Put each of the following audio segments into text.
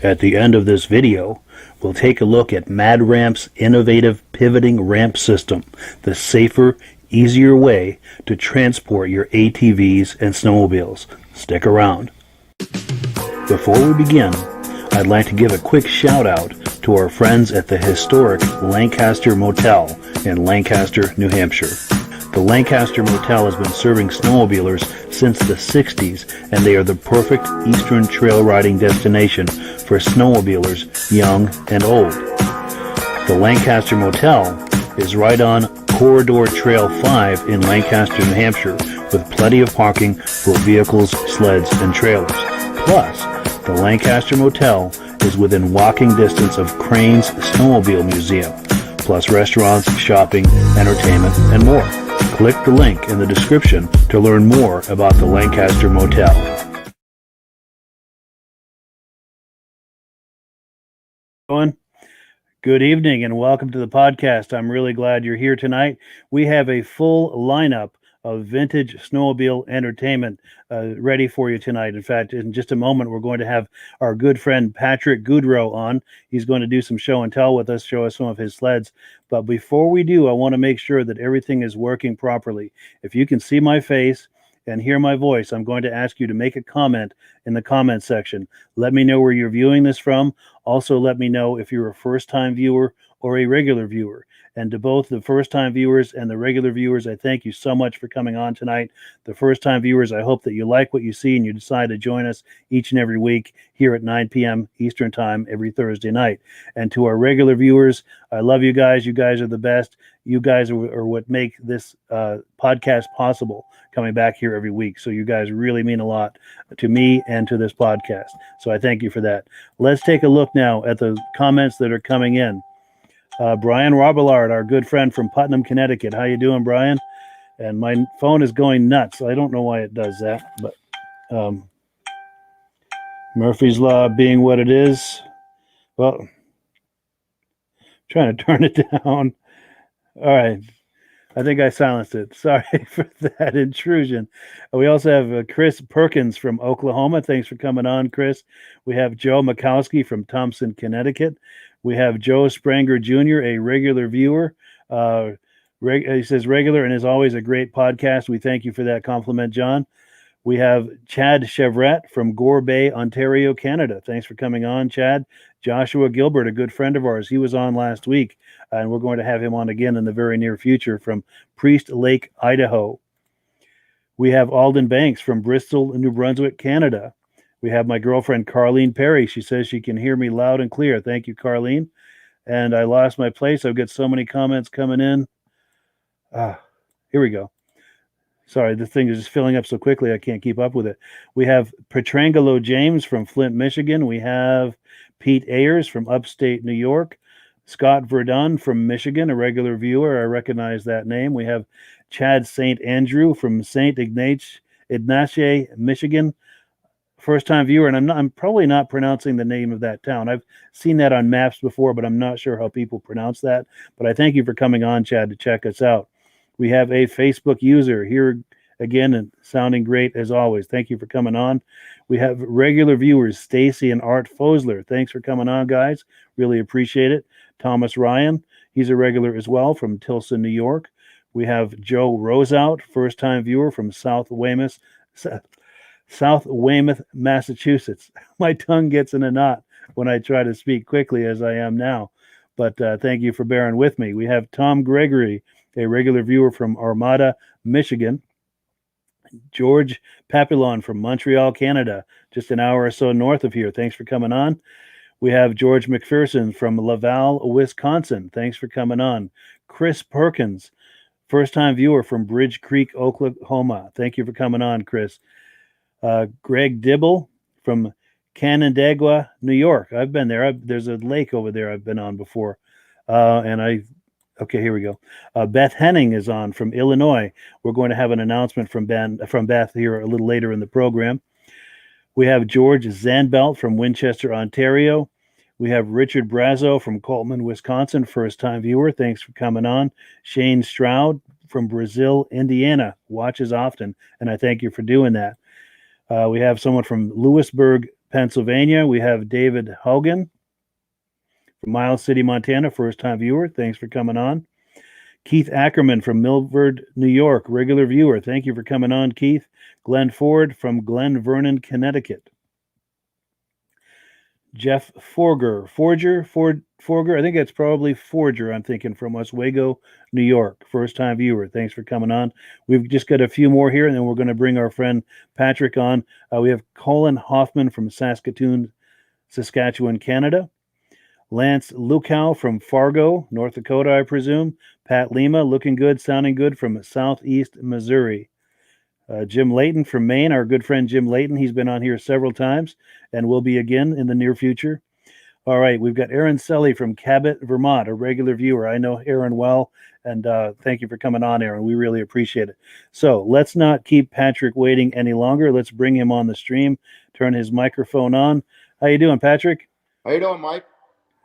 At the end of this video, we'll take a look at Mad Ramp's innovative pivoting ramp system, the safer, easier way to transport your ATVs and snowmobiles. Stick around. Before we begin, I'd like to give a quick shout out to our friends at the historic Lancaster Motel in Lancaster, New Hampshire. The Lancaster Motel has been serving snowmobilers since the 60s, and they are the perfect eastern trail riding destination for snowmobilers young and old. The Lancaster Motel is right on Corridor Trail 5 in Lancaster, New Hampshire, with plenty of parking for vehicles, sleds, and trailers. Plus, the Lancaster Motel is within walking distance of Crane's Snowmobile Museum, plus restaurants, shopping, entertainment, and more. Click the link in the description to learn more about the Lancaster Motel. Good evening and welcome to the podcast. I'm really glad you're here tonight. We have a full lineup of vintage snowmobile entertainment ready for you tonight. In fact, in just a moment, we're going to have our good friend Patrick Goodrow on. He's going to do some show and tell with us, show us some of his sleds. But before we do, I want to make sure that everything is working properly. If you can see my face and hear my voice, I'm going to ask you to make a comment in the comment section. Let me know where you're viewing this from. Also, let me know if you're a first-time viewer or a regular viewer. And to both the first-time viewers and the regular viewers, I thank you so much for coming on tonight. The first-time viewers, I hope that you like what you see and you decide to join us each and every week here at 9 p.m. Eastern Time every Thursday night. And to our regular viewers, I love you guys. You guys are the best. You guys are what make this podcast possible, coming back here every week. So you guys really mean a lot to me and to this podcast. So I thank you for that. Let's take a look now at the comments that are coming in. Brian Robillard, our good friend from Putnam, Connecticut. How you doing, Brian? And my phone is going nuts. I don't know why it does that, but Murphy's Law being what it is. Well, trying to turn it down. All right. I think I silenced it. Sorry for that intrusion. We also have Chris Perkins from Oklahoma. Thanks for coming on, Chris. We have Joe Mikowski from Thompson, Connecticut. We have Joe Spranger Jr., a regular viewer. He says regular and is always a great podcast. We thank you for that compliment, John. We have Chad Chevret from Gore Bay, Ontario, Canada. Thanks for coming on, Chad. Joshua Gilbert, a good friend of ours. He was on last week, and we're going to have him on again in the very near future from Priest Lake, Idaho. We have Alden Banks from Bristol, New Brunswick, Canada. We have my girlfriend, Carlene Perry. She says she can hear me loud and clear. Thank you, Carlene. And I lost my place. I've got so many comments coming in. Here we go. Sorry, this thing is just filling up so quickly I can't keep up with it. We have Petrangelo James from Flint, Michigan. We have Pete Ayers from upstate New York. Scott Verdun from Michigan, a regular viewer. I recognize that name. We have Chad St. Andrew from St. Ignace, Michigan. First time viewer, and I'm probably not pronouncing the name of that town. I've seen that on maps before, but I'm not sure how people pronounce that. But I thank you for coming on, Chad, to check us out. We have a Facebook user here again and sounding great as always. Thank you for coming on. We have regular viewers, Stacy and Art Fosler. Thanks for coming on, guys. Really appreciate it. Thomas Ryan, he's a regular as well from Tilson, New York. We have Joe Roseout, first time viewer from South Weymouth, Massachusetts. My tongue gets in a knot when I try to speak quickly as I am now. But thank you for bearing with me. We have Tom Gregory, a regular viewer from Armada, Michigan. George Papillon from Montreal, Canada, just an hour or so north of here. Thanks for coming on. We have George McPherson from Laval, Wisconsin. Thanks for coming on. Chris Perkins, first time viewer from Bridge Creek, Oklahoma. Thank you for coming on, Chris. Greg Dibble from Canandaigua, New York. I've been there. There's a lake over there I've been on before. Okay, here we go. Beth Henning is on from Illinois. We're going to have an announcement from Beth here a little later in the program. We have George Zandbelt from Winchester, Ontario. We have Richard Brazo from Coltman, Wisconsin, first-time viewer. Thanks for coming on. Shane Stroud from Brazil, Indiana, watches often, and I thank you for doing that. We have someone from Lewisburg, Pennsylvania. We have David Hogan from Miles City, Montana, first-time viewer. Thanks for coming on. Keith Ackerman from Milford, New York, regular viewer. Thank you for coming on, Keith. Glenn Ford from Glen Vernon, Connecticut. Jeff Forger. I think that's probably Forger, I'm thinking, from Oswego, New York. First-time viewer. Thanks for coming on. We've just got a few more here, and then we're going to bring our friend Patrick on. We have Colin Hoffman from Saskatoon, Saskatchewan, Canada. Lance Lukow from Fargo, North Dakota, I presume. Pat Lima, looking good, sounding good, from Southeast Missouri. Jim Layton from Maine, our good friend Jim Layton. He's been on here several times and will be again in the near future. All right, we've got Aaron Selly from Cabot, Vermont, a regular viewer. I know Aaron well, and thank you for coming on, Aaron. We really appreciate it. So let's not keep Patrick waiting any longer. Let's bring him on the stream, turn his microphone on. How you doing, Patrick? How you doing, Mike?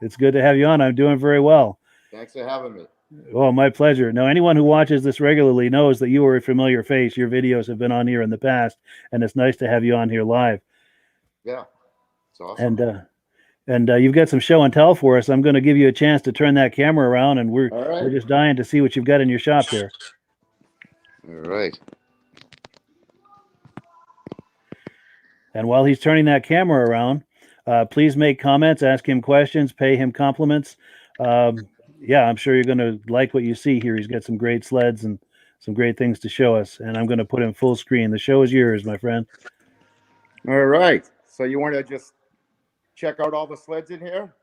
It's good to have you on. I'm doing very well. Thanks for having me. Oh, my pleasure. Now, anyone who watches this regularly knows that you are a familiar face. Your videos have been on here in the past, and it's nice to have you on here live. Yeah, it's awesome. And you've got some show and tell for us. I'm going to give you a chance to turn that camera around, and we're just dying to see what you've got in your shop there. All right. And while he's turning that camera around, please make comments, ask him questions, pay him compliments. Yeah, I'm sure you're going to like what you see here. He's got some great sleds and some great things to show us, and I'm going to put him full screen. The show is yours, my friend. All right. So you want to just check out all the sleds in here?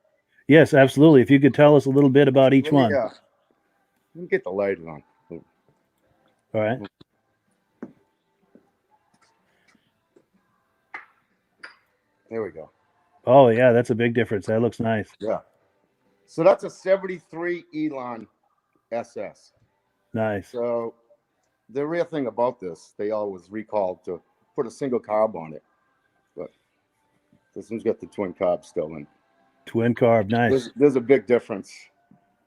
Yes, absolutely. If you could tell us a little bit about each one. Yeah. Let me get the light on. All right. There we go. Oh, yeah, that's a big difference. That looks nice. Yeah. So that's a 73 Elon SS. Nice. So the real thing about this, they always recalled to put a single carb on it. But this one's got the twin carb still in. Twin carb, nice. There's a big difference.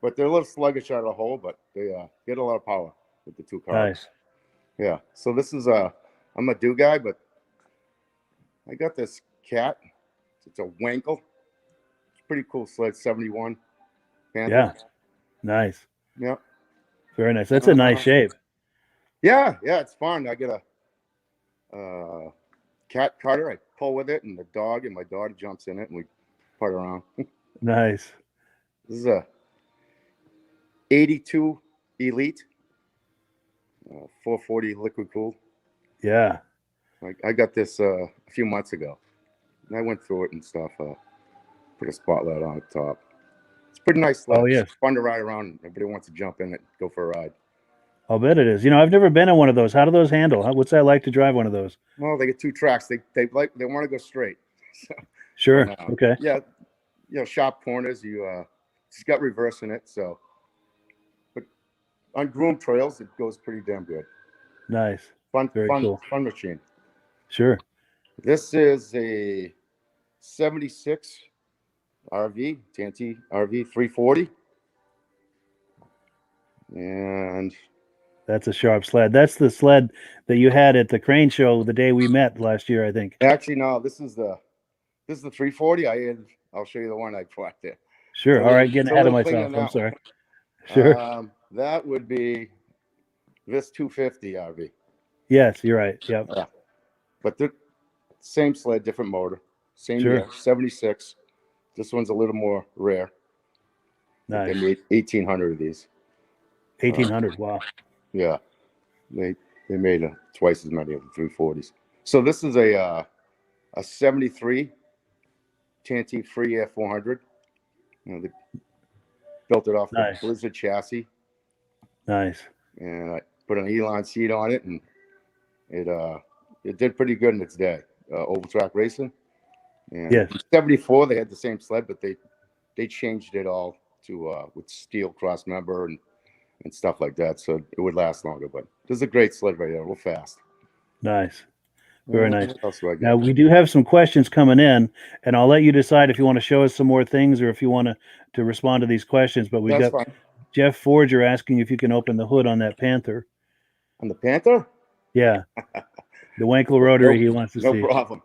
But they're a little sluggish out of the hole, but they get a lot of power with the two carbs. Nice. Yeah. So this is I'm a do guy, but I got this cat. It's a Wankel. It's a pretty cool sled, 71. Panther. Yeah. Nice. Yeah. Very nice. That's a nice shape. Yeah, it's fun. I get a cat cutter. I pull with it, and the dog and my daughter jumps in it, and we putt around. Nice. This is a 82 Elite, 440 liquid cooled. Yeah. I got this a few months ago, and I went through it and stuff. Put a spotlight on the top. It's pretty nice sled. Oh, yes. It's fun to ride around. Everybody wants to jump in it, go for a ride. I'll bet it is. I've never been in one of those. How do those handle? What's that like to drive one of those? Well, they get two tracks. They want to go straight. So, Sure. but, Okay. yeah, sharp corners. It's got reverse in it. So, but on groomed trails, it goes pretty damn good. Nice. Fun, Very fun, cool. fun machine. Sure. This is a 76 RV, TNT RV 340. And That's a sharp sled. That's the sled that you had at the crane show the day we met last year, I think. actually, no, this is the 340. I'll show you the one I bought there. Sure. All right. Getting ahead of myself. I'm sorry. Sure. That would be this 250 RV. Yes, you're right. Yep. Yeah. But the same sled, different motor, same Sure. year, 76. This one's a little more rare. Nice. They made 1,800 of these. 1,800. Wow. Yeah. They made twice as many of the 340s. So this is a 73 TNT Free Air 400. They built it off Nice. the Blizzard chassis. Nice. And I put an Elon seat on it, and it did pretty good in its day. Oval track racing. And Yes. in 74, they had the same sled, but they changed it all to with steel cross member and stuff like that, so it would last longer. But this is a great sled right there, real fast. Nice. Very nice. What else do I got? Now, we do have some questions coming in, and I'll let you decide if you want to show us some more things or if you want to respond to these questions. But we That's got fine. Jeff Forger asking if you can open the hood on that Panther. On the Panther? Yeah. The Wankel rotary he wants to see. No problem.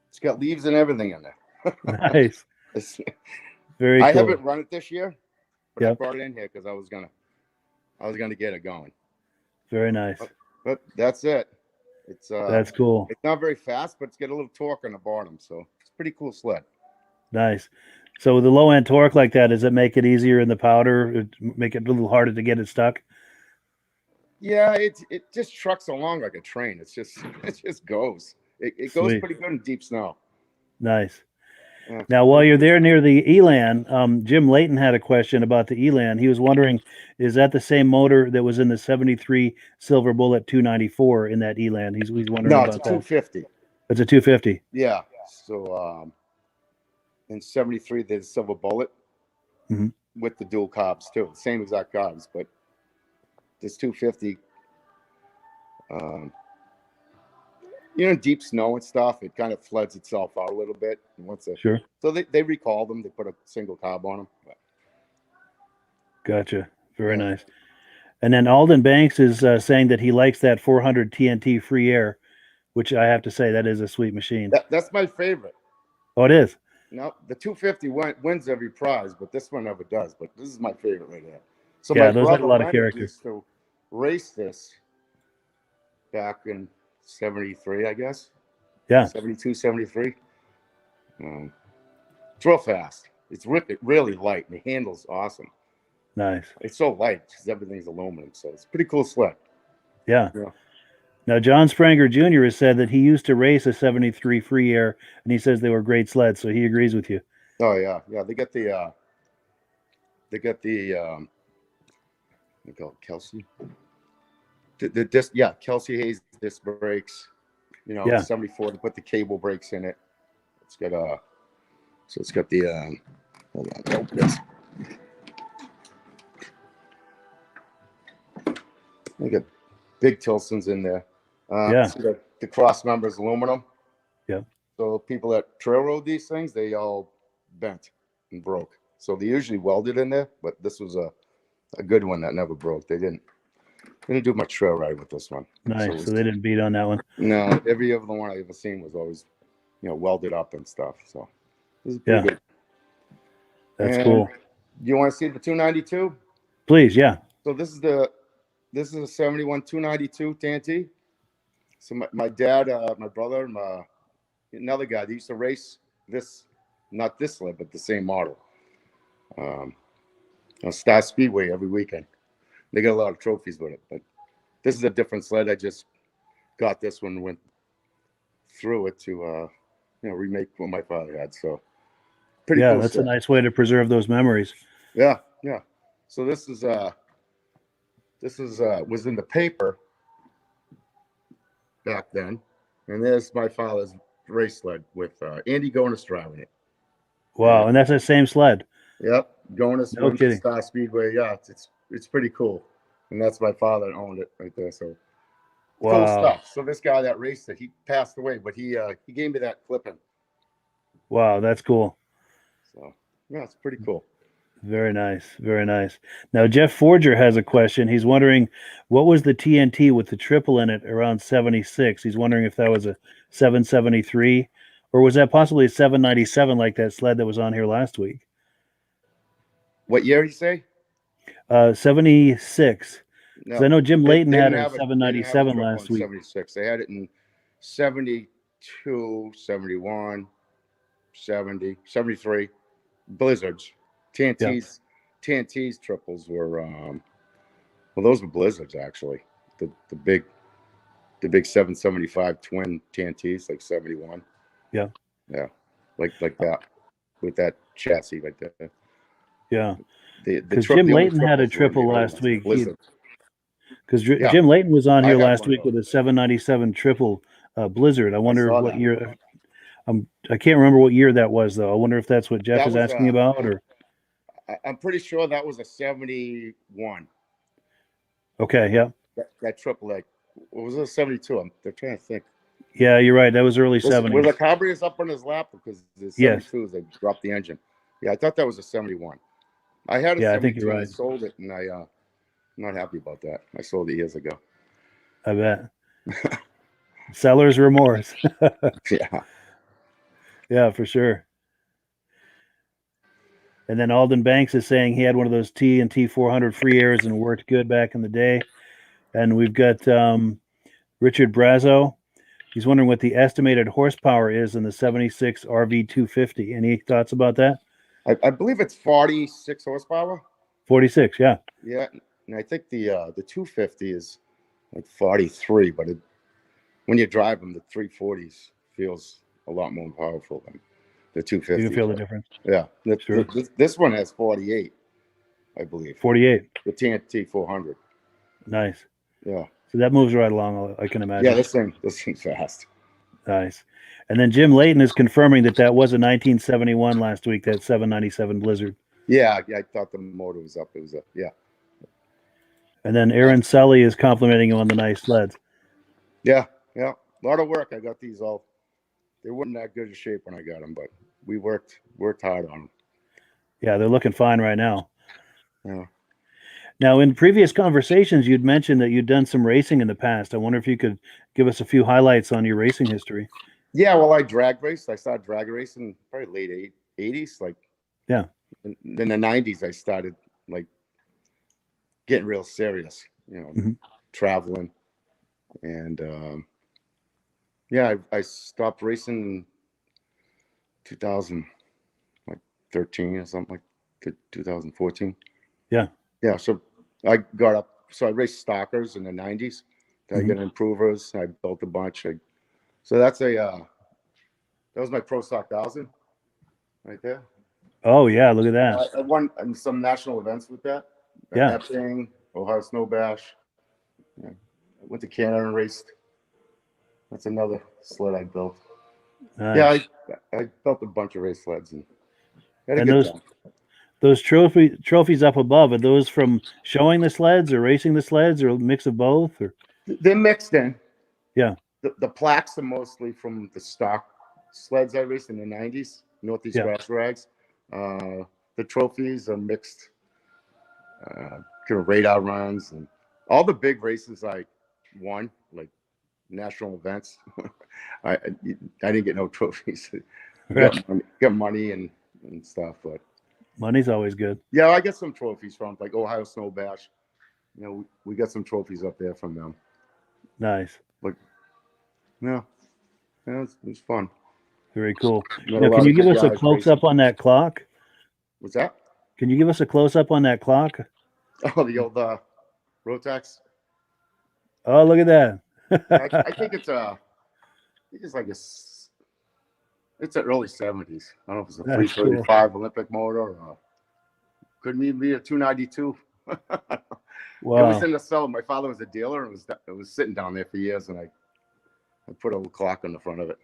It's got leaves and everything in there. Nice. Very I cool. haven't run it this year, but I Yep. brought it in here because I was gonna get it going. Very nice. But that's it. That's cool. It's not very fast, but it's got a little torque on the bottom, so it's a pretty cool sled. Nice. So with the low end torque like that, does it make it easier in the powder? Make it a little harder to get it stuck? Yeah, it just trucks along like a train. It just goes. It goes Sweet. pretty good in deep snow. Nice. Yeah. Now, while you're there near the Elan, Jim Layton had a question about the Elan. He was wondering, is that the same motor that was in the 73 Silver Bullet 294 in that Elan? He's wondering No, about it's a that. 250. It's a 250. Yeah. So in 73, they did Silver Bullet Mhm. with the dual carbs too. Same exact carbs, but this 250, deep snow and stuff, it kind of floods itself out a little bit. Sure. So they recalled them. They put a single carb on them. But, Gotcha. Very Yeah. nice. And then Alden Banks is saying that he likes that 400 TNT Free Air, which I have to say that is a sweet machine. that's my favorite. Oh, it is. No, the 250 wins every prize, but this one never does. But this is my favorite right there. So Yeah, my those had a brother lot of Leonard character. used to race this back in 73, I guess. Yeah. 72, 73. It's real fast. It's really light. And the handle's awesome. Nice. It's so light because everything's aluminum. So it's a pretty cool sled. Yeah. Yeah. Now, John Spranger Jr. has said that he used to race a 73 Free Air, and he says they were great sleds, so he agrees with you. Oh yeah, yeah. They got the they call it Kelsey. Kelsey Hayes disc brakes. Yeah. 74 to put the cable brakes in it. It's got it's got the hold on, open this. They got big Tilsons in there. Yeah. So the cross members aluminum. Yeah. So people that trail rode these things, they all bent and broke. So they usually welded in there, but this was a good one that never broke. They didn't do much trail ride with this one. Nice. So they didn't beat on that one. No, every other one I ever seen was always, welded up and stuff. So this is pretty good. That's And cool. You want to see the 292? Please, yeah. So this is a 71 292 TNT. So my dad, my brother, another guy, they used to race this, not this sled, but the same model. On Star Speedway every weekend. They got a lot of trophies with it, but this is a different sled. I just got this one when through it to remake what my father had. So pretty Yeah, cool that's a stuff. nice way to preserve those memories. Yeah, yeah. So this is was in the paper back then, and there's my father's race sled with Andy Gonis driving it. Wow, and that's the same sled. Yep, Gonis No went to kidding. Star Speedway. Yeah, it's pretty cool, and that's my father owned it right there. So cool Wow. stuff. So this guy that raced it, he passed away, but he gave me that clipping. Wow, that's cool. So yeah, it's pretty cool. Very nice. Very nice. Now, Jeff Forger has a question. He's wondering what was the TNT with the triple in it around 76? He's wondering if that was a 773 or was that possibly a 797 like that sled that was on here last week? What year did you say? 76. Because I No, know Jim they Layton had didn't a have it. They didn't have a 797 triple last in week. 76. They had it in 72, 71, 70, 73. Blizzards. TNT's triples were those were blizzards actually. The big 775 twin TNTs like 71. Yeah. Yeah. Like that with that chassis right there. Yeah. The Because Jim only Layton had a triples were triple the last week. Blizzard. Because Yeah, Jim Layton was on I here had last one of week those. with a 797 triple Blizzard. I I wonder saw what that. year. I can't remember what year that was though. I wonder if that's what Jeff That is was asking about, or I'm pretty sure that was a 71. okay, yeah, That triple leg. What was it, a 72? I'm trying to think. yeah, you're right. That was early Was '70s. the carburetors up on his lap? Because the Yes. 72s, they dropped the engine. Yeah, I thought that was a 71. I had a Yeah, I think 72 you're and I right. sold it, and I'm not happy about that. I sold it years ago. I bet. Seller's remorse. Yeah. Yeah, for sure. And then Alden Banks is saying he had one of those T&T 400 free airs and worked good back in the day. And we've got Richard Brazo. He's wondering what the estimated horsepower is in the 76 RV 250. Any thoughts about that? I believe it's 46 horsepower. 46, yeah. Yeah, and I think the 250 is like 43, but when you drive them, the 340s feels a lot more powerful than the 250. You can feel the difference. Yeah, Sure. this one has 48, I believe. 48. The TNT 400. Nice. Yeah. So that moves right along, I can imagine. Yeah, this thing's fast. Nice. And then Jim Layton is confirming that was a 1971 last week, that 797 Blizzard. Yeah, I thought the motor was up. It was yeah. And then Aaron Sully is complimenting him on the nice sleds. Yeah. A lot of work. I got these all. They weren't that good a shape when I got them, but we worked hard on them. Yeah, they're looking fine right now. Yeah. Now, in previous conversations, you'd mentioned that you'd done some racing in the past. I wonder if you could give us a few highlights on your racing history. Yeah, well, I drag raced. I started drag racing probably late 80s. Like, yeah. In the 90s, I started like getting real serious, traveling. And yeah, I stopped racing in 2013 or something like 2014. Yeah. Yeah, so I got up. So I raced stockers in the 90s. I got improvers. I built a bunch. So that's that was my Pro Stock 1000 right there. Oh, yeah, look at that. I won some national events with that. Yeah. Epping, Ohio Snow Bash. Yeah. I went to Canada and raced. That's another sled I built. Nice. Yeah, I built a bunch of race sleds and had a good time. Those trophies up above, are those from showing the sleds or racing the sleds or a mix of both? Or they're mixed in. Yeah. The plaques are mostly from the stock sleds I raced in the 90s, Northeast Grass Rags. The trophies are mixed, kind of radar runs and all the big races I won, like national events. I didn't get no trophies. Right. Got money and stuff, but money's always good. Yeah, I get some trophies from like Ohio Snow Bash. We got some trophies up there from them. Nice. Like, yeah, it was fun. Very cool. Now, can you give us a close up on that clock? What's that? Can you give us a close up on that clock? Oh, the old Rotax. Oh, look at that. I think it's He's like it's the early 70s. I don't know if it's a That's 335 Olympic motor or couldn't even be a 292. It was Wow. in the cellar. My father was a dealer, and it was sitting down there for years, and I put a little clock on the front of it.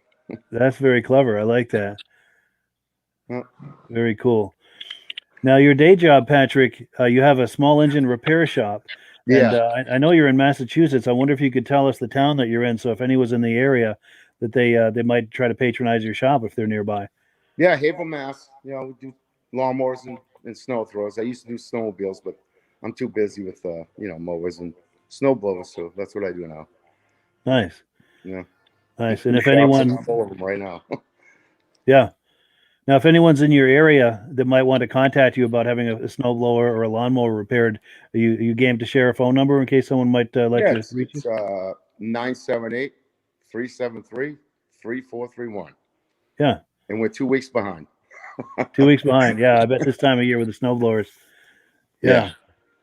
That's very clever. I like that. Yeah. Very cool. Now, your day job, Patrick, you have a small engine repair shop, and Yeah. I know you're in Massachusetts. I wonder if you could tell us the town that you're in, so if anyone's in the area, that they might try to patronize your shop if they're nearby. Yeah, Haverhill, Mass. We do lawnmowers and snow throwers. I used to do snowmobiles, but I'm too busy with mowers and snow blowers, so that's what I do now. Nice, Yeah. nice. And if Shops anyone, full of them right now. yeah. Now, if anyone's in your area that might want to contact you about having a snowblower or a lawnmower repaired, are you game to share a phone number in case someone might like Yeah, to reach you? it's 978-373-3431. Yeah, And we're 2 weeks behind. 2 weeks behind. Yeah, I bet this time of year with the snowblowers. Yeah,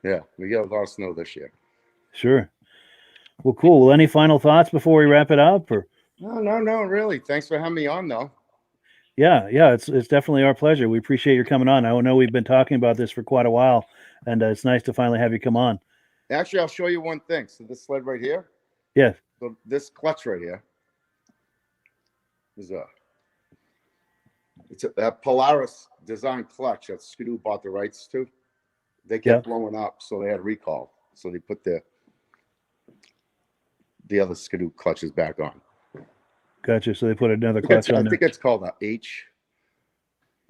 Yeah. We got a lot of snow this year. sure. Well, cool. Well, any final thoughts before we wrap it up? Or No, really. Thanks for having me on, though. yeah, it's definitely our pleasure. We appreciate your coming on. I know we've been talking about this for quite a while, and it's nice to finally have you come on. Actually, I'll show you one thing. So this sled right here, Yes. so this clutch right here is a Polaris design clutch that Skidoo bought the rights to. They kept blowing up, so they had recall. So they put the other Skidoo clutches back on. Gotcha. So they put another clutch on I there. think it's called a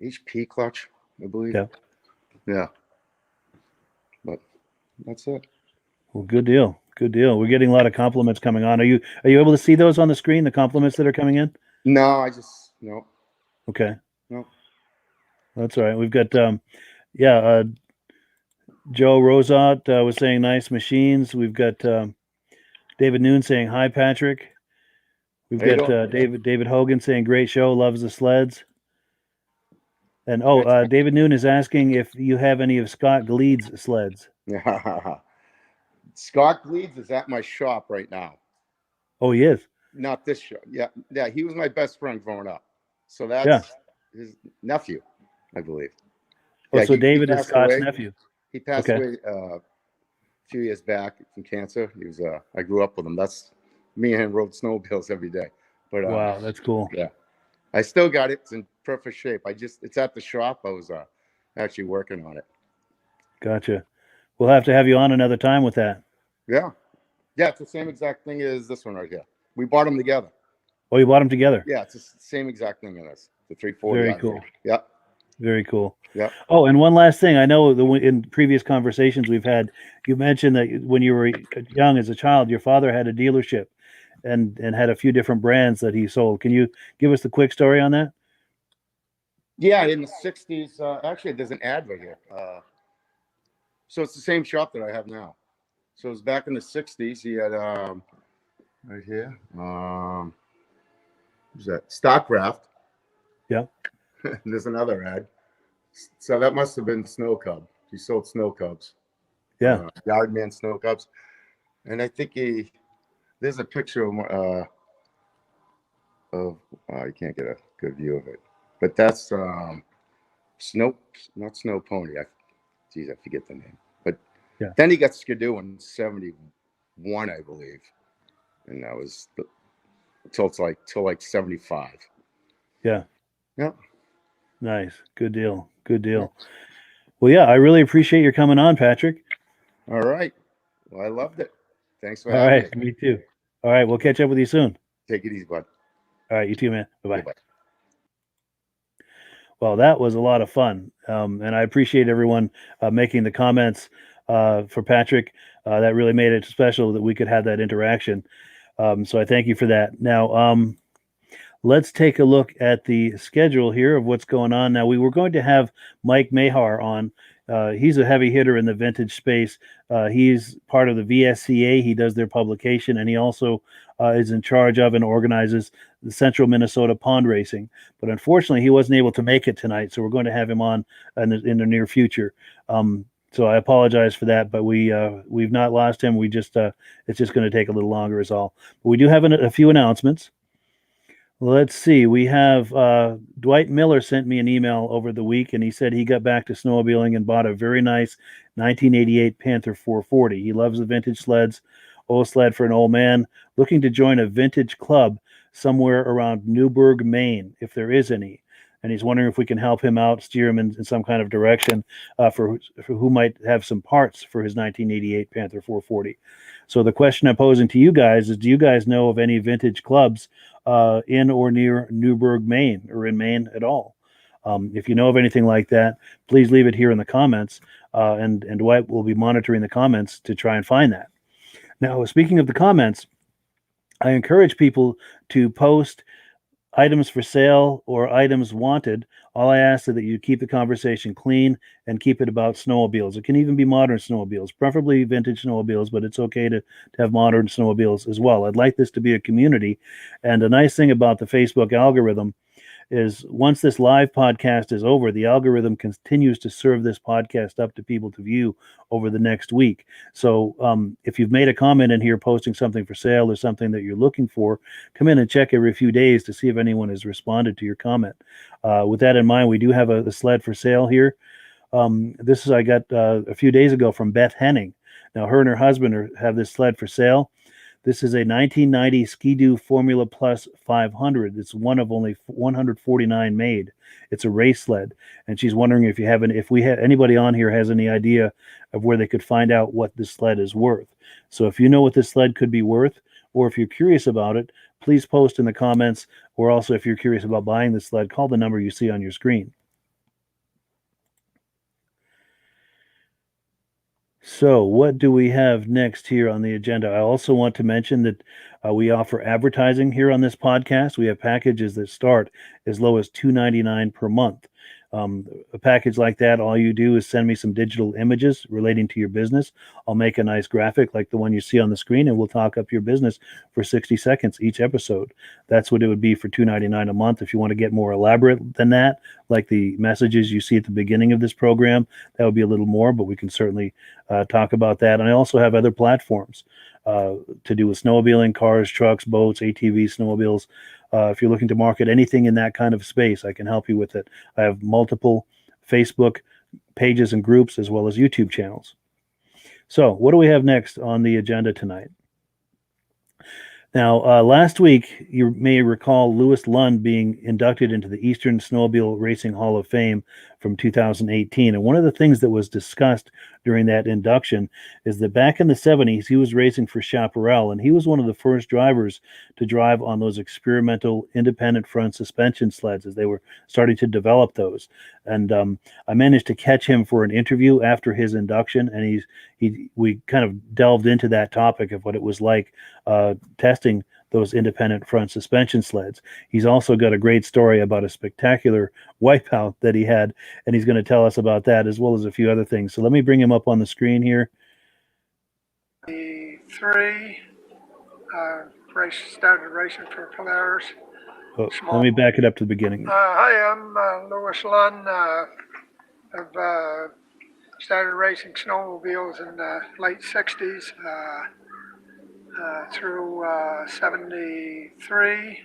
HP clutch, I believe. Yeah. Yeah. But that's it. Well, good deal. Good deal. We're getting a lot of compliments coming on. Are you able to see those on the screen? The compliments that are coming in? No, no. Okay. No. That's all right. We've got Joe Rosat was saying nice machines. We've got David Noon saying hi, Patrick. We've got David Hogan saying great show, loves the sleds. And David Noon is asking if you have any of Scott Gleed's sleds. Yeah. Scott Gleeds is at my shop right now. Oh, he is. Not this shop. Yeah. He was my best friend growing up. So that's his nephew, I believe. Oh, so David is Scott's nephew. He passed away a few years back from cancer. He was I grew up with him. That's me and him rode snowmobiles every day. But wow, that's cool. Yeah, I still got it. It's in perfect shape. It's at the shop. I was actually working on it. Gotcha. We'll have to have you on another time with that. Yeah, it's the same exact thing as this one right here. We bought them together. Oh, you bought them together? Yeah, it's the same exact thing in this. The 340. Very cool. Yeah. Very cool. Yeah. Oh, and one last thing. I know in previous conversations we've had, you mentioned that when you were young as a child, your father had a dealership and had a few different brands that he sold. Can you give us the quick story on that? Yeah, in the 60s. Actually, there's an ad right here. So it's the same shop that I have now. So it was back in the 60s. He had right here. What's that? Stockcraft. Yeah. There's another ad. So that must have been Snow Cub. He sold Snow Cubs. Yeah. Yardman Snow Cubs. And I think there's a picture of you can't get a good view of it. But that's not Snow Pony. I forget the name. But then he got Skidoo in 71, I believe. And that was till 75. Yeah. Yeah. Nice. Good deal. Good deal. Well, yeah, I really appreciate your coming on, Patrick. All right. Well, I loved it. Thanks for having me. All right. Me too. All right. We'll catch up with you soon. Take it easy, bud. All right. You too, man. Bye-bye. Bye-bye. Well, that was a lot of fun. And I appreciate everyone making the comments for Patrick. That really made it special that we could have that interaction. So I thank you for that. Now, let's take a look at the schedule here of what's going on. Now, we were going to have Mike Mahar on. He's a heavy hitter in the vintage space. He's part of the VSCA. He does their publication, and he also is in charge of and organizes the Central Minnesota Pond Racing. But unfortunately, he wasn't able to make it tonight, so we're going to have him on in the near future. So I apologize for that, but we've not lost him. We just it's just going to take a little longer is all. But we do have a few announcements. Let's see. We have Dwight Miller sent me an email over the week, and he said he got back to snowmobiling and bought a very nice 1988 Panther 440. He loves the vintage sleds. Old sled for an old man looking to join a vintage club somewhere around Newburgh, Maine, if there is any. And he's wondering if we can help him out, steer him in some kind of direction for who might have some parts for his 1988 Panther 440. So the question I'm posing to you guys is: do you guys know of any vintage clubs in or near Newburgh, Maine, or in Maine at all? If you know of anything like that, please leave it here in the comments, and Dwight will be monitoring the comments to try and find that. Now, speaking of the comments, I encourage people to post items for sale or items wanted. All I ask is that you keep the conversation clean and keep it about snowmobiles. It can even be modern snowmobiles, preferably vintage snowmobiles, but it's okay to have modern snowmobiles as well. I'd like this to be a community. And a nice thing about the Facebook algorithm is once this live podcast is over, the algorithm continues to serve this podcast up to people to view over the next week. So if you've made a comment in here posting something for sale or something that you're looking for, come in and check every few days to see if anyone has responded to your comment. With that in mind, we do have a sled for sale here. This is I got a few days ago from Beth Henning. Now, her and her husband have this sled for sale. This is a 1990 Ski-Doo Formula Plus 500. It's one of only 149 made. It's a race sled, and she's wondering if anybody on here has any idea of where they could find out what this sled is worth. So if you know what this sled could be worth, or if you're curious about it, please post in the comments. Or also, if you're curious about buying this sled, call the number you see on your screen. So, what do we have next here on the agenda? I also want to mention that we offer advertising here on this podcast. We have packages that start as low as $2.99 per month. A package like that, all you do is send me some digital images relating to your business. I'll make a nice graphic like the one you see on the screen, and we'll talk up your business for 60 seconds each episode. That's what it would be for $2.99 a month. If you want to get more elaborate than that, like the messages you see at the beginning of this program, that would be a little more, but we can certainly talk about that. And I also have other platforms to do with snowmobiling, cars, trucks, boats, ATVs, snowmobiles. If you're looking to market anything in that kind of space, I can help you with it. I have multiple Facebook pages and groups as well as YouTube channels. So what do we have next on the agenda tonight? Now, last week, you may recall Louis Lund being inducted into the Eastern Snowmobile Racing Hall of Fame from 2018. And one of the things that was discussed during that induction is that back in the 70s, he was racing for Chaparral, and he was one of the first drivers to drive on those experimental independent front suspension sleds as they were starting to develop those. And I managed to catch him for an interview after his induction, and we kind of delved into that topic of what it was like testing those independent front suspension sleds. He's also got a great story about a spectacular wipeout that he had, and he's going to tell us about that as well as a few other things. So let me bring him up on the screen here. Started racing for Polaris. Let me back it up to the beginning. Hi, I'm Louis Lund. I've started racing snowmobiles in the late 60s through 73.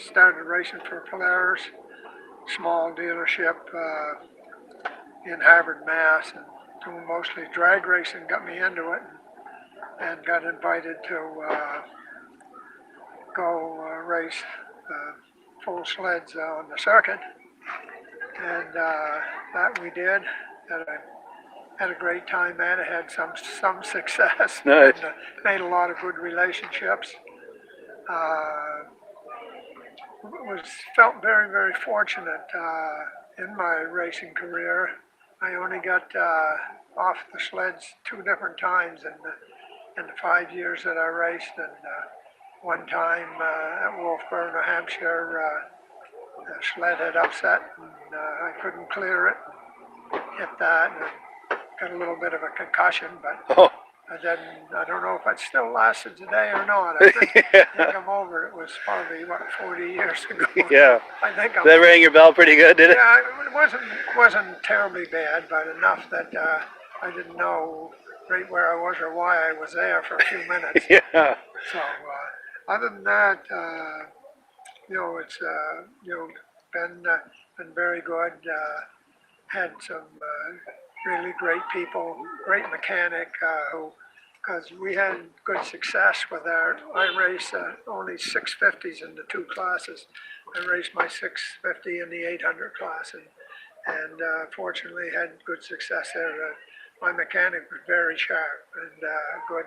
Started racing for Polaris, small dealership in Harvard, Mass, and doing mostly drag racing. Got me into it, and got invited to go race full sleds on the circuit, and that we did. Had a great time at it. Had some success. Nice. And, made a lot of good relationships. Felt very, very fortunate in my racing career. I only got off the sleds 2 different times in the 5 years that I raced, and one time at Wolfboro, New Hampshire, the sled had upset, and I couldn't clear it. Hit that, and got a little bit of a concussion, but I don't know if it still lasted today or not. I think I'm over it. It was probably, 40 years ago. Yeah. I think that rang your bell pretty good, did it? Yeah, it wasn't terribly bad, but enough that I didn't know right where I was or why I was there for a few minutes. Yeah. So other than that, it's been very good. Had some really great people, great mechanic who, because we had good success with I race only 650s in the two classes. I raced my 650 in the 800 class, and fortunately had good success there. My mechanic was very sharp and good.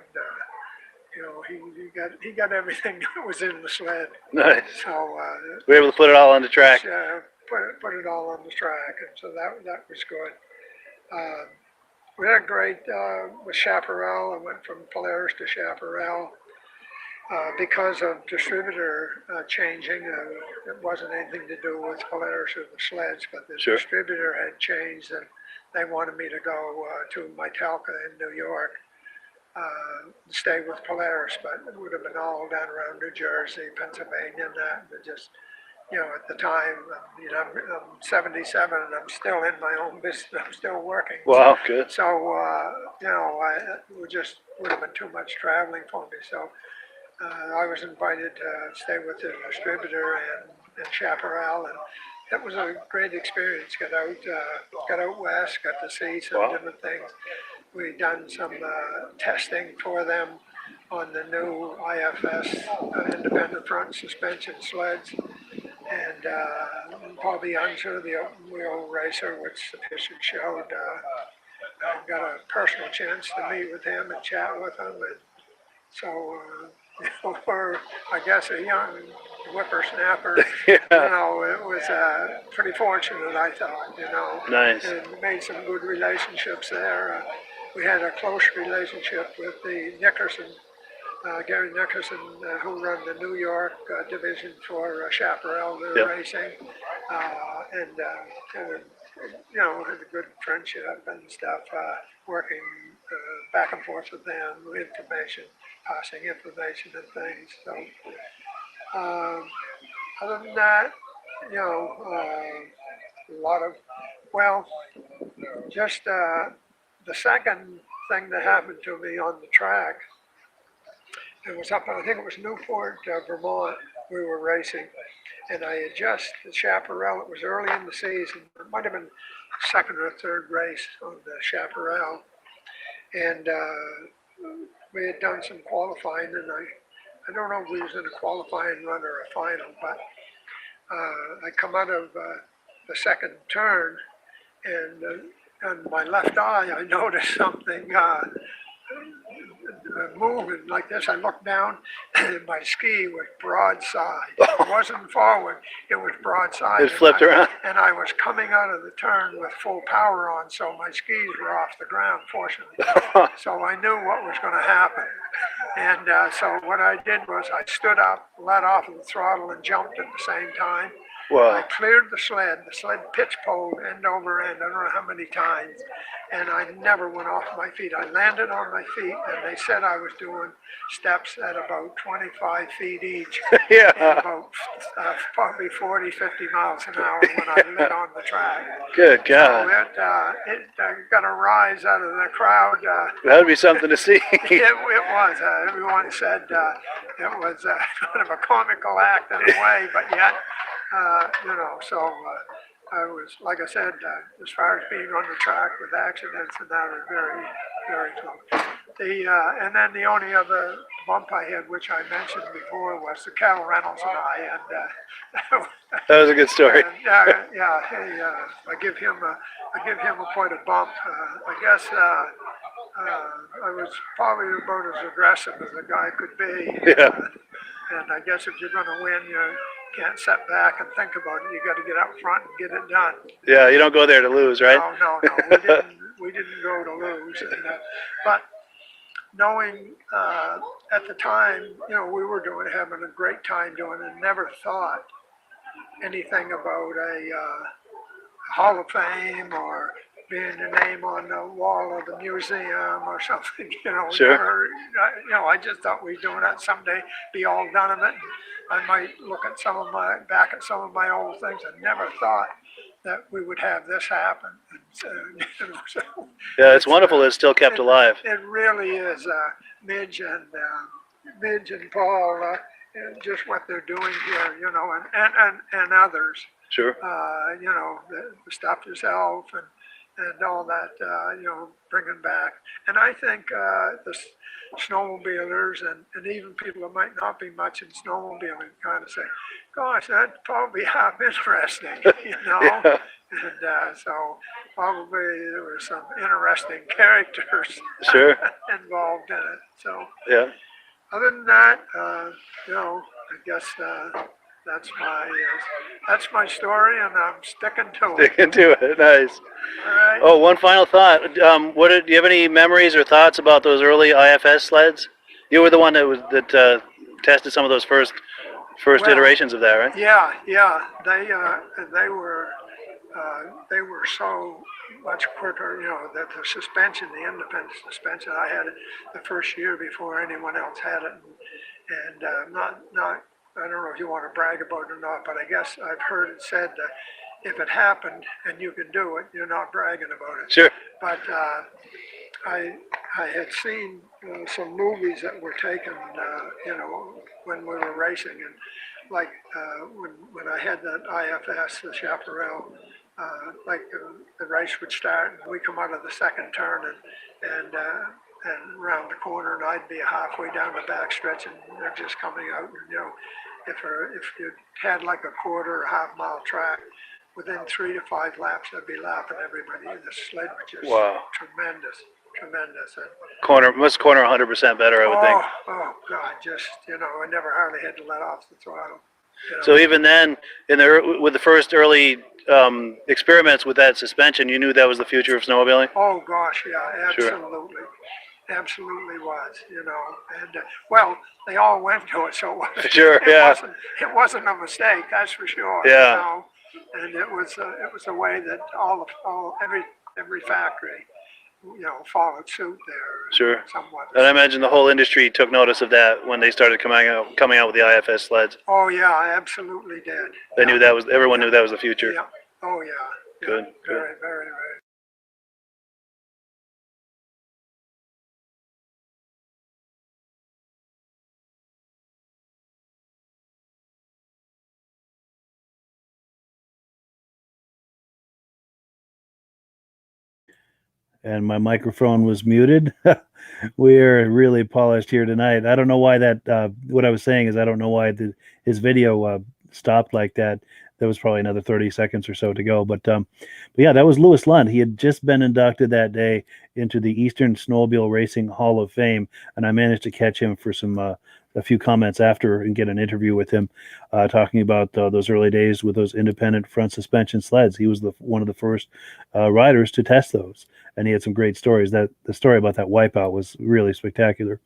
He got everything that was in the sled. Nice. So we were able to put it all on the track. Put it all on the track, and so that was good. We had a great with Chaparral. I went from Polaris to Chaparral because of distributor changing. It wasn't anything to do with Polaris or the sleds, but the distributor had changed, and they wanted me to go to Metalka in New York. Stay with Polaris, but it would have been all down around New Jersey, Pennsylvania, and that. And just, at the time, I'm 77 and I'm still in my own business. I'm still working. Wow, good. So, it would have been too much traveling for me. So, I was invited to stay with the distributor in Chaparral, and it was a great experience. Got out west, got to see some different things. We done some testing for them on the new IFS independent front suspension sleds, and Paul Bianca, the open wheel racer, which the picture showed. I got a personal chance to meet with him and chat with him, and so for I guess a young whippersnapper, it was pretty fortunate, I thought. Nice. And made some good relationships there. We had a close relationship with the Nickerson, Gary Nickerson, who run the New York division for Chaparral Racing, and had a good friendship and stuff, working back and forth with them, information, passing information and things. So, other than that, a lot of, just the second thing that happened to me on the track, it was up, I think it was Newport, Vermont, we were racing, and I had just, the Chaparral, it was early in the season, it might have been second or third race on the Chaparral, and we had done some qualifying, and I don't know if we was in a qualifying run or a final, but I come out of the second turn, and on my left eye, I noticed something moving like this. I looked down, and my ski was broadside. It wasn't forward, it was broadside. It flipped around. And I was coming out of the turn with full power on, so my skis were off the ground, fortunately. So I knew what was going to happen. And so what I did was I stood up, let off of the throttle, and jumped at the same time. Wow. I cleared the sled pitch poled end over end, I don't know how many times, and I never went off my feet. I landed on my feet, and they said I was doing steps at about 25 feet each, Yeah. and about probably 40, 50 miles an hour when I lit on the track. Good God. So it got a rise out of the crowd. That would be something to see. It was. Everyone said it was kind of a comical act in a way, but yet, so I was, like I said, as far as being on the track with accidents and that, was very, very close. And then the only other bump I had, which I mentioned before, was the Cal Reynolds and I, and that was a good story. I give him quite a bump. I guess I was probably about as aggressive as a guy could be. Yeah. And I guess if you're going to win, you can't sit back and think about it. You got to get up front and get it done. Yeah, you don't go there to lose, right? No. We didn't go to lose. And, but knowing at the time, we were having a great time doing it. Never thought anything about a Hall of Fame or being a name on the wall of the museum or something, Sure. I just thought we'd doing that someday, be all done of it. I might look at back at some of my old things. I never thought that we would have this happen. And, so yeah, it's wonderful that it's still kept alive. It really is. Midge and Paul, just what they're doing here, you know, and others. Sure. You know, the Stop Yourself and all that, you know, bringing back. And I think the snowmobilers and even people who might not be much in snowmobiling kind of say, gosh, that'd probably half interesting, you know? Yeah. And so probably there were some interesting characters Sure. involved in it. So Yeah. other than that, you know, I guess that's my story, and I'm sticking to it. Sticking to it. Nice. All right. Oh, one final thought. Do you have any memories or thoughts about those early IFS sleds? You were the one that tested some of those first Well, iterations of that, right? Yeah, yeah. They were so much quicker. You know, that the suspension, the independent suspension, I had it the first year before anyone else had it, and not. I don't know if you want to brag about it or not, but I guess I've heard it said that if it happened and you can do it, you're not bragging about it. Sure. But I had seen some movies that were taken, you know, when we were racing, and like when I had that IFS, the Chaparral, like the race would start and we come out of the second turn and around the corner, and I'd be halfway down the back stretch and they're just coming out, and you know, if you had like a quarter or half-mile track, within 3 to 5 laps, I'd be lapping everybody. The sled was just tremendous. And Must corner 100% better, I would think. Oh God, just, you know, I never hardly had to let off the throttle. You know? So even then, with the first early experiments with that suspension, you knew that was the future of snowmobiling? Oh gosh, yeah, absolutely. Sure. Absolutely was, you know, and well, they all went to it, so sure, it wasn't a mistake, that's for sure. Yeah. You know? And it was a way that every factory, you know, followed suit there. Sure. Somewhat. And I imagine the whole industry took notice of that when they started coming out with the IFS sleds. Oh yeah, I absolutely did. They knew everyone knew that was the future. Yeah. Oh yeah. Good. Very, very. And my microphone was muted. We are really polished here tonight. I don't know why that. What I was saying is I don't know why his video stopped like that. There was probably another 30 seconds or so to go. But yeah, that was Louis Lund. He had just been inducted that day into the Eastern Snowmobile Racing Hall of Fame, and I managed to catch him for a few comments after and get an interview with him, talking about those early days with those independent front suspension sleds. He was one of the first riders to test those, and he had some great stories. The story about that wipeout was really spectacular.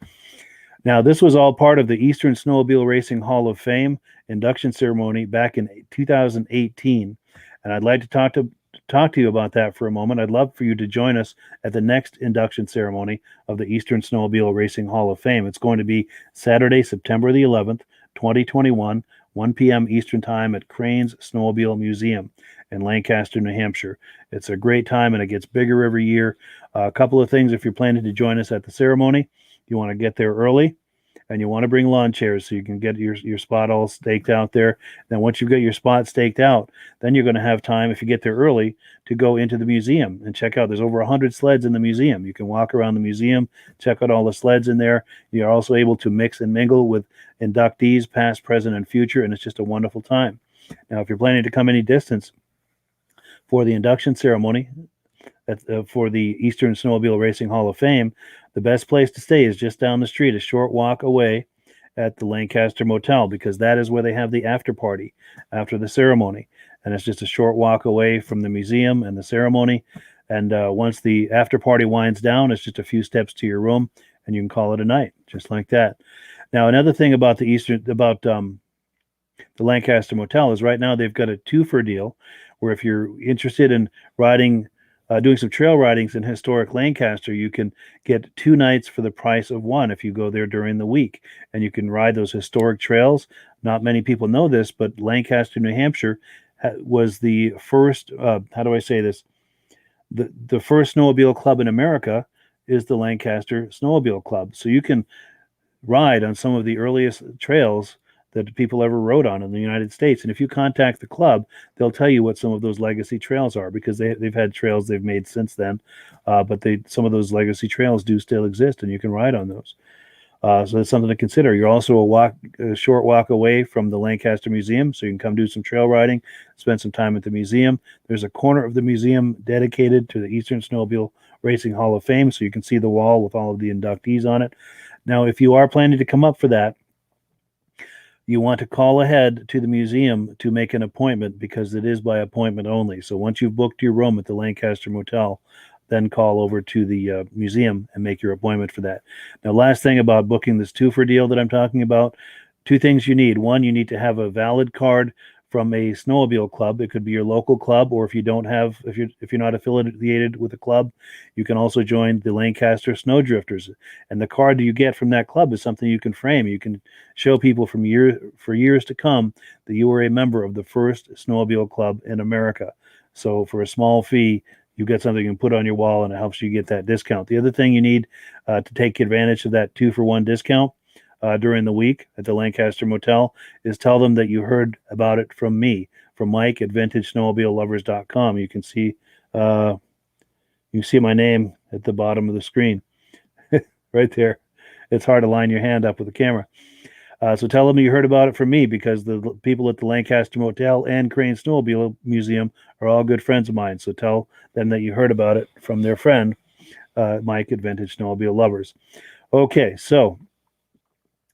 Now, this was all part of the Eastern Snowmobile Racing Hall of Fame induction ceremony back in 2018, and I'd like to talk to you about that for a moment. I'd love for you to join us at the next induction ceremony of the Eastern Snowmobile Racing Hall of Fame. It's going to be Saturday, September the 11th, 2021, 1 p.m. Eastern Time at Crane's Snowmobile Museum in Lancaster, New Hampshire. It's a great time, and it gets bigger every year. A couple of things if you're planning to join us at the ceremony. You want to get there early, and you want to bring lawn chairs so you can get your spot all staked out there. Then once you've got your spot staked out, then you're going to have time, if you get there early, to go into the museum and check out. There's over 100 sleds in the museum. You can walk around the museum, check out all the sleds in there. You're also able to mix and mingle with inductees, past, present, and future, and it's just a wonderful time. Now, if you're planning to come any distance for the induction ceremony for the Eastern Snowmobile Racing Hall of Fame, the best place to stay is just down the street, a short walk away at the Lancaster Motel, because that is where they have the after party after the ceremony. And it's just a short walk away from the museum and the ceremony. And once the after party winds down, it's just a few steps to your room, and you can call it a night, just like that. Now, another thing about the Lancaster Motel is right now they've got a 2-for deal, where if you're interested in riding, doing some trail ridings in historic Lancaster, you can get 2 nights for the price of 1 if you go there during the week, and you can ride those historic trails. Not many people know this, but Lancaster, New Hampshire was the first, how do I say this? The first snowmobile club in America is the Lancaster Snowmobile Club. So you can ride on some of the earliest trails that people ever rode on in the United States. And if you contact the club, they'll tell you what some of those legacy trails are, because they've had trails they've made since then. But some of those legacy trails do still exist, and you can ride on those. So that's something to consider. You're also a short walk away from the Lancaster Museum, so you can come do some trail riding, spend some time at the museum. There's a corner of the museum dedicated to the Eastern Snowmobile Racing Hall of Fame, so you can see the wall with all of the inductees on it. Now, if you are planning to come up for that, you want to call ahead to the museum to make an appointment, because it is by appointment only. So once you've booked your room at the Lancaster Motel, then call over to the museum and make your appointment for that. Now, last thing about booking this two-for deal that I'm talking about, two things you need. One, you need to have a valid card from a snowmobile club. It could be your local club, or if you're not affiliated with a club, you can also join the Lancaster Snowdrifters. And the card that you get from that club is something you can frame. You can show people for years to come that you were a member of the first snowmobile club in America. So for a small fee, you get something you can put on your wall, and it helps you get that discount. The other thing you need to take advantage of that 2-for-1 discount during the week at the Lancaster Motel is tell them that you heard about it from me, from Mike at VintageSnowmobileLovers.com. You can see my name at the bottom of the screen right there. It's hard to line your hand up with the camera. So tell them you heard about it from me, because the people at the Lancaster Motel and Crane Snowmobile Museum are all good friends of mine. So tell them that you heard about it from their friend, Mike at Vintage Snowmobile Lovers. Okay, so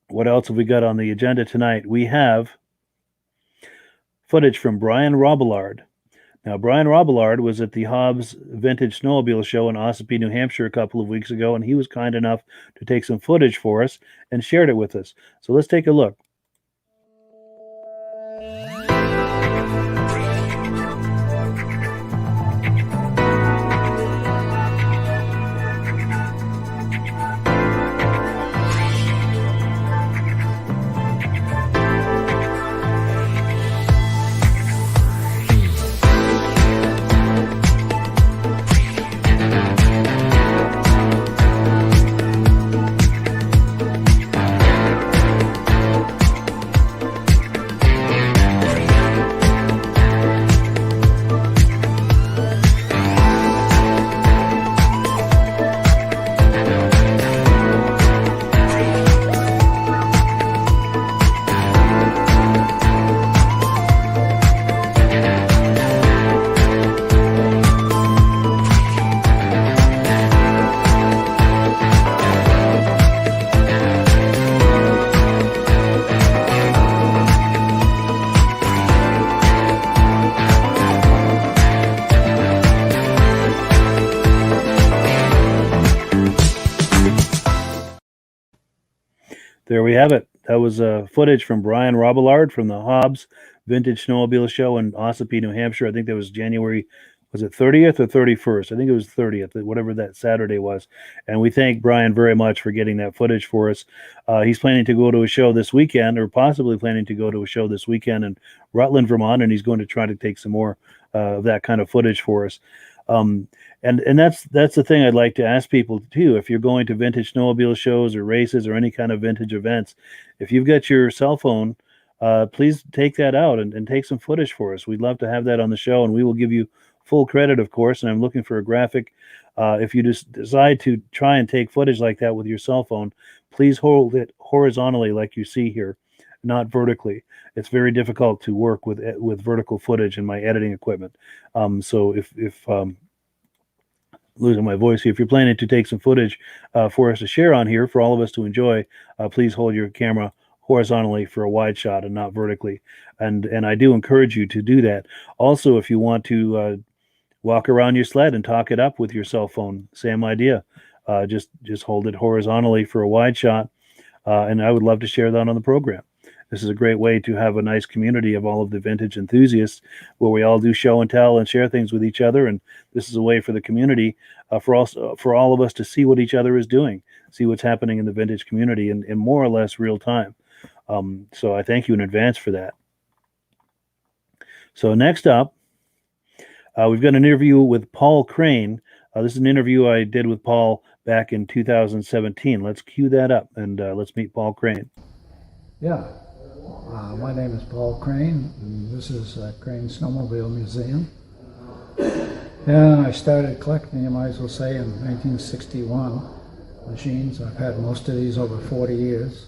what else have we got on the agenda tonight? We have footage from Brian Robillard. Now, Brian Robillard was at the Hobbs Vintage Snowmobile Show in Ossipee, New Hampshire a couple of weeks ago, and he was kind enough to take some footage for us and shared it with us. So let's take a look. There we have it. That was footage from Brian Robillard from the Hobbs Vintage Snowmobile Show in Ossipee, New Hampshire. I think that was January, was it 30th or 31st? I think it was 30th, whatever that Saturday was. And we thank Brian very much for getting that footage for us. He's planning to go to a show this weekend, or possibly planning to go to a show this weekend in Rutland, Vermont, and he's going to try to take some more of that kind of footage for us. And that's the thing I'd like to ask people too. If you're going to vintage snowmobile shows or races or any kind of vintage events, if you've got your cell phone, please take that out and take some footage for us. We'd love to have that on the show, and we will give you full credit, of course. And I'm looking for a graphic. If you just decide to try and take footage like that with your cell phone, please hold it horizontally like you see here, not vertically. It's very difficult to work with vertical footage in my editing equipment. So if losing my voice here, if you're planning to take some footage for us to share on here, for all of us to enjoy, please hold your camera horizontally for a wide shot and not vertically. And I do encourage you to do that. Also, if you want to walk around your sled and talk it up with your cell phone, same idea. Just hold it horizontally for a wide shot, and I would love to share that on the program. This is a great way to have a nice community of all of the vintage enthusiasts where we all do show and tell and share things with each other. And this is a way for the community, for all of us to see what each other is doing, see what's happening in the vintage community in more or less real time. So I thank you in advance for that. So next up, we've got an interview with Paul Crane. This is an interview I did with Paul back in 2017. Let's cue that up and let's meet Paul Crane. Yeah. My name is Paul Crane, and this is Crane Snowmobile Museum. And I started collecting, you might as well say, in 1961 machines. I've had most of these over 40 years.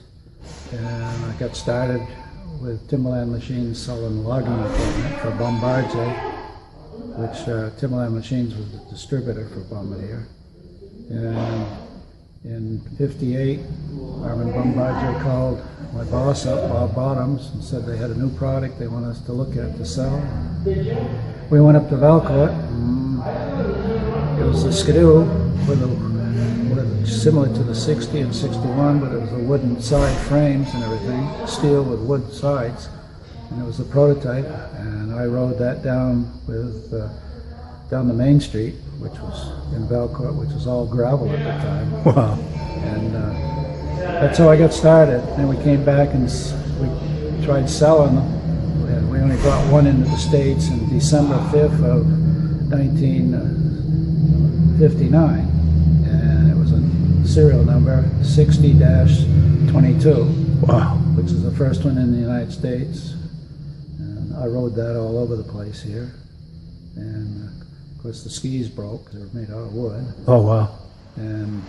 And I got started with Timberland Machines selling logging equipment for Bombardier, which Timberland Machines was the distributor for Bombardier. And in '58, Armin Bombardier called my boss up, Bob Bottoms, and said they had a new product they want us to look at to sell. We went up to Valcourt. It was a Skidoo similar to the 60 and 61, but it was a wooden side frames and everything, steel with wood sides, and it was a prototype. And I rode that down down the Main Street, which was in Valcourt, which was all gravel at the time. Wow. And that's how I got started. Then we came back and we tried selling them. And we only brought one into the States in December 5th of 1959. And it was a serial number 60-22. Wow. Which is the first one in the United States. And I rode that all over the place here. And of course the skis broke. They were made out of wood. Oh, wow. And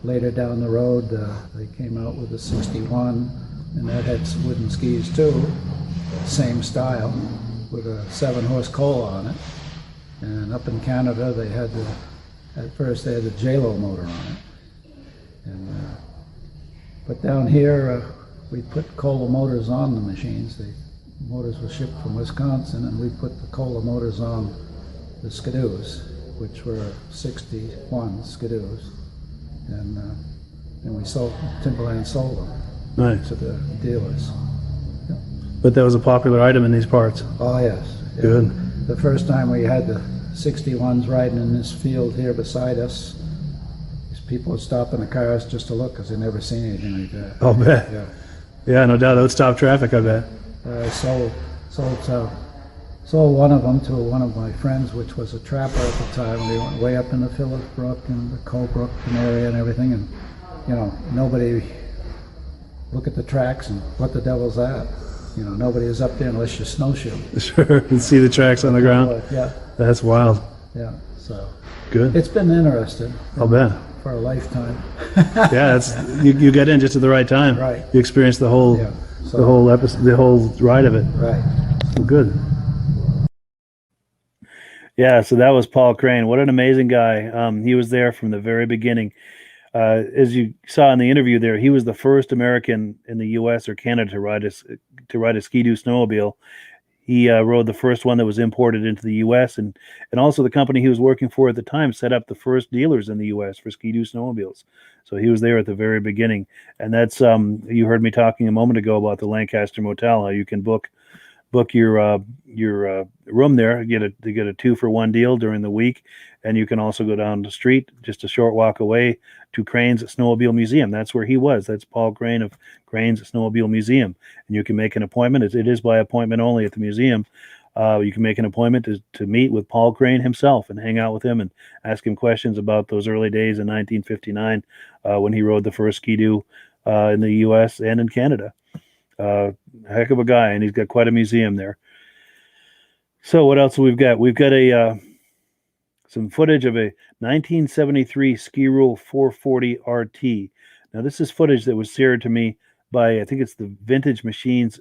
later down the road, they came out with the 61, and that had some wooden skis too, same style, with a 7-horse coal on it. And up in Canada, they had at first they had the J-Lo motor on it. And but down here, we put Kohler motors on the machines. The motors were shipped from Wisconsin, and we put the Kohler motors on the Skidoos, which were 61 Skidoos. And we sold, Timberland sold them Nice. to the dealers. But that was a popular item in these parts. Oh, yes. Yeah. Good. The first time we had the 61s riding in this field here beside us, these people would stop in the cars just to look because they'd never seen anything like that. I'll bet. Yeah. Yeah, no doubt. That would stop traffic, I bet. I sold one of them to one of my friends, which was a trapper at the time. We went way up in the Phillips Brook and the Colebrook area and everything, and you know, nobody look at the tracks and what the devil's that? You know, nobody is up there unless you snowshoe. Sure, and see the tracks on the ground. Yeah, That's wild. yeah. So Good. it's been interesting. I'll bet. For a lifetime. Yeah, that's you got in just at the right time. Right. You experienced the whole Yeah. So, the whole episode, the whole ride of it. right. Well, good. Yeah, so that was Paul Crane. What an amazing guy. He was there from the very beginning. As you saw in the interview there, he was the first American in the U.S. or Canada to ride a Ski-Doo snowmobile. He rode the first one that was imported into the U.S. and also the company he was working for at the time set up the first dealers in the U.S. for Ski-Doo snowmobiles. So he was there at the very beginning. And that's you heard me talking a moment ago about the Lancaster Motel, how you can book your room there, get a 2-for-1 deal during the week, and you can also go down the street just a short walk away to Crane's Snowmobile Museum. That's where he was. That's Paul Crane of Crane's Snowmobile Museum, and you can make an appointment. It is by appointment only at the museum. You can make an appointment to meet with Paul Crane himself and hang out with him and ask him questions about those early days in 1959 when he rode the first Ski-Doo in the U.S. and in Canada. Heck of a guy, and he's got quite a museum there. So what else have we've got? We've got some footage of a 1973 Ski Rule 440 RT. Now this is footage that was shared to me by, I think it's the Vintage Machines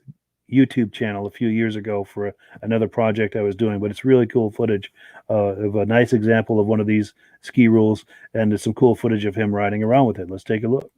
YouTube channel a few years ago for another project I was doing, but it's really cool footage of a nice example of one of these ski rules, and there's some cool footage of him riding around with it. Let's take a look.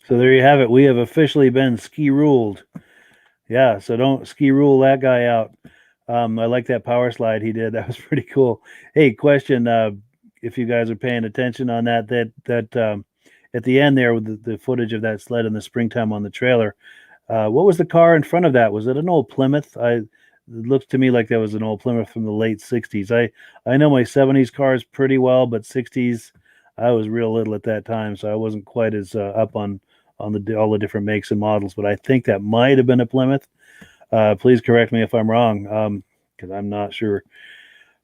So there you have it. We have officially been ski ruled. Yeah, so don't ski rule that guy out. I like that power slide he did. That was pretty cool. Hey, question: if you guys are paying attention on that at the end there with the footage of that sled in the springtime on the trailer, what was the car in front of that? Was it an old Plymouth? It looks to me like that was an old Plymouth from the late '60s. I know my '70s cars pretty well, but '60s I was real little at that time, so I wasn't quite as up on all the different makes and models. But I think that might have been a Plymouth. Please correct me if I'm wrong, because I'm not sure.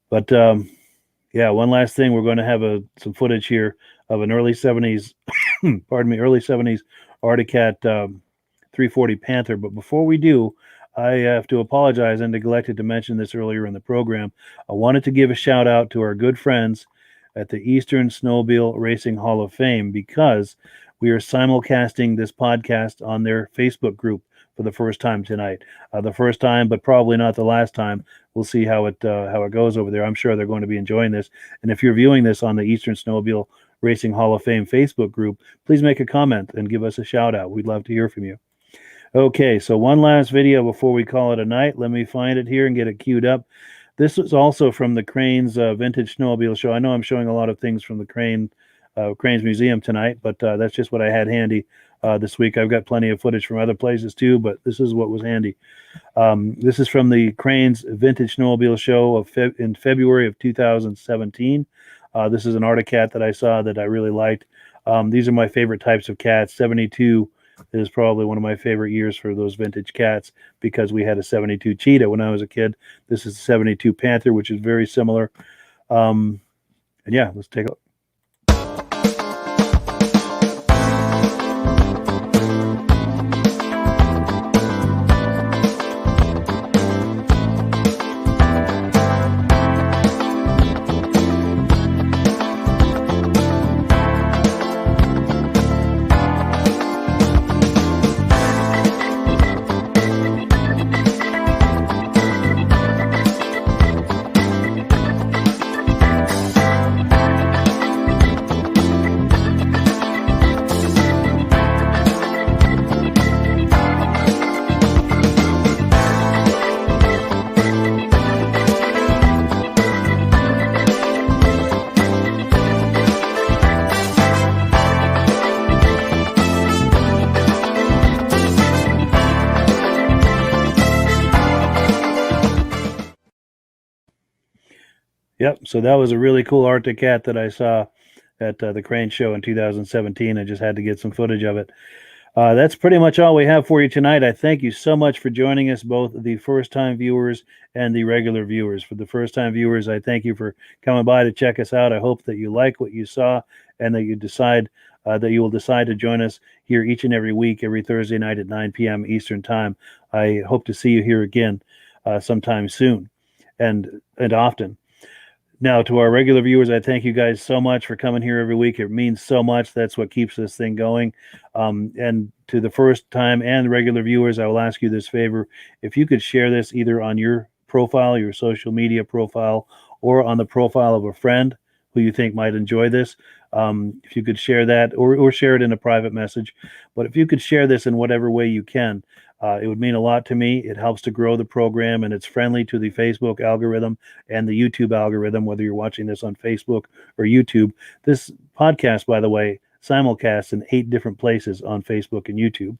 But yeah, one last thing, we're going to have some footage here of an early '70s, early '70s Arctic Cat 340 Panther. But before we do, I have to apologize. I neglected to mention this earlier in the program. I wanted to give a shout out to our good friends at the Eastern Snowmobile Racing Hall of Fame, because we are simulcasting this podcast on their Facebook group for the first time tonight. The first time, but probably not the last time. We'll see how it goes over there. I'm sure they're going to be enjoying this. And if you're viewing this on the Eastern Snowmobile Racing Hall of Fame Facebook group, please make a comment and give us a shout out. We'd love to hear from you. Okay, so one last video before we call it a night. Let me find it here and get it queued up. This is also from the Cranes Vintage Snowmobile Show. I know I'm showing a lot of things from the Cranes Museum tonight, but that's just what I had handy this week. I've got plenty of footage from other places too, but this is what was handy. This is from the Cranes Vintage Snowmobile Show in February of 2017. This is an Arctic Cat that I saw that I really liked. These are my favorite types of cats. 72 is probably one of my favorite years for those vintage cats, because we had a 72 Cheetah when I was a kid. This is a 72 Panther, which is very similar. And yeah, let's take a look. Yep, so that was a really cool Arctic Cat that I saw at the Crane Show in 2017. I just had to get some footage of it. That's pretty much all we have for you tonight. I thank you so much for joining us, both the first-time viewers and the regular viewers. For the first-time viewers, I thank you for coming by to check us out. I hope that you like what you saw and that you will decide to join us here each and every week, every Thursday night at 9 p.m. Eastern Time. I hope to see you here again sometime soon and often. Now, to our regular viewers, I thank you guys so much for coming here every week. It means so much. That's what keeps this thing going. And to the first time and regular viewers, I will ask you this favor. If you could share this either on your profile, your social media profile, or on the profile of a friend who you think might enjoy this, if you could share that, or share it in a private message. But if you could share this in whatever way you can, it would mean a lot to me. It helps to grow the program, and it's friendly to the Facebook algorithm and the YouTube algorithm, whether you're watching this on Facebook or YouTube. This podcast, by the way, simulcasts in 8 different places on Facebook and YouTube.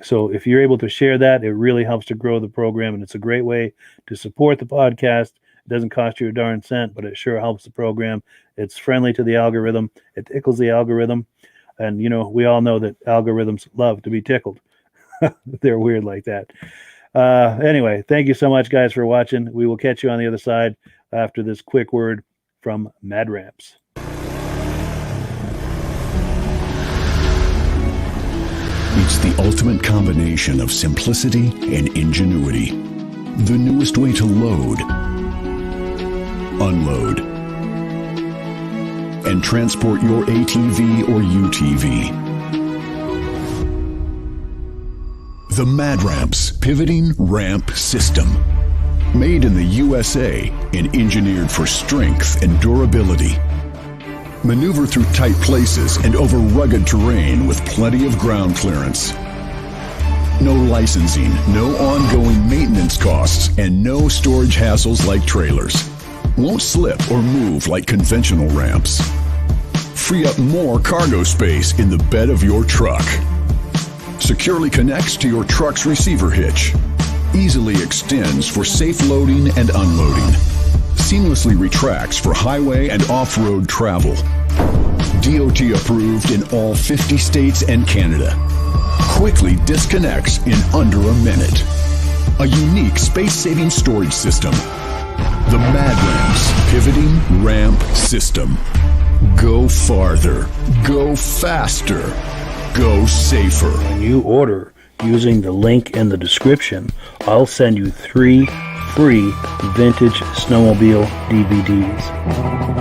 So if you're able to share that, it really helps to grow the program, and it's a great way to support the podcast. It doesn't cost you a darn cent, but it sure helps the program. It's friendly to the algorithm. It tickles the algorithm. And, you know, we all know that algorithms love to be tickled. They're weird like that. Anyway, thank you so much, guys, for watching. We will catch you on the other side after this quick word from Mad Ramps. It's the ultimate combination of simplicity and ingenuity. The newest way to load, unload, and transport your ATV or UTV. The Mad Ramps Pivoting Ramp System. Made in the USA and engineered for strength and durability. Maneuver through tight places and over rugged terrain with plenty of ground clearance. No licensing, no ongoing maintenance costs, and no storage hassles like trailers. Won't slip or move like conventional ramps. Free up more cargo space in the bed of your truck. Securely connects to your truck's receiver hitch. Easily extends for safe loading and unloading. Seamlessly retracts for highway and off-road travel. DOT approved in all 50 states and Canada. Quickly disconnects in under a minute. A unique space-saving storage system. The MadRamp's Pivoting Ramp System. Go farther. Go faster. Go safer. When you order using the link in the description, I'll send you 3 free Vintage Snowmobile DVDs.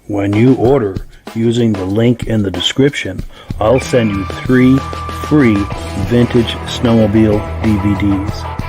When you order using the link in the description, I'll send you 3 free Vintage Snowmobile DVDs.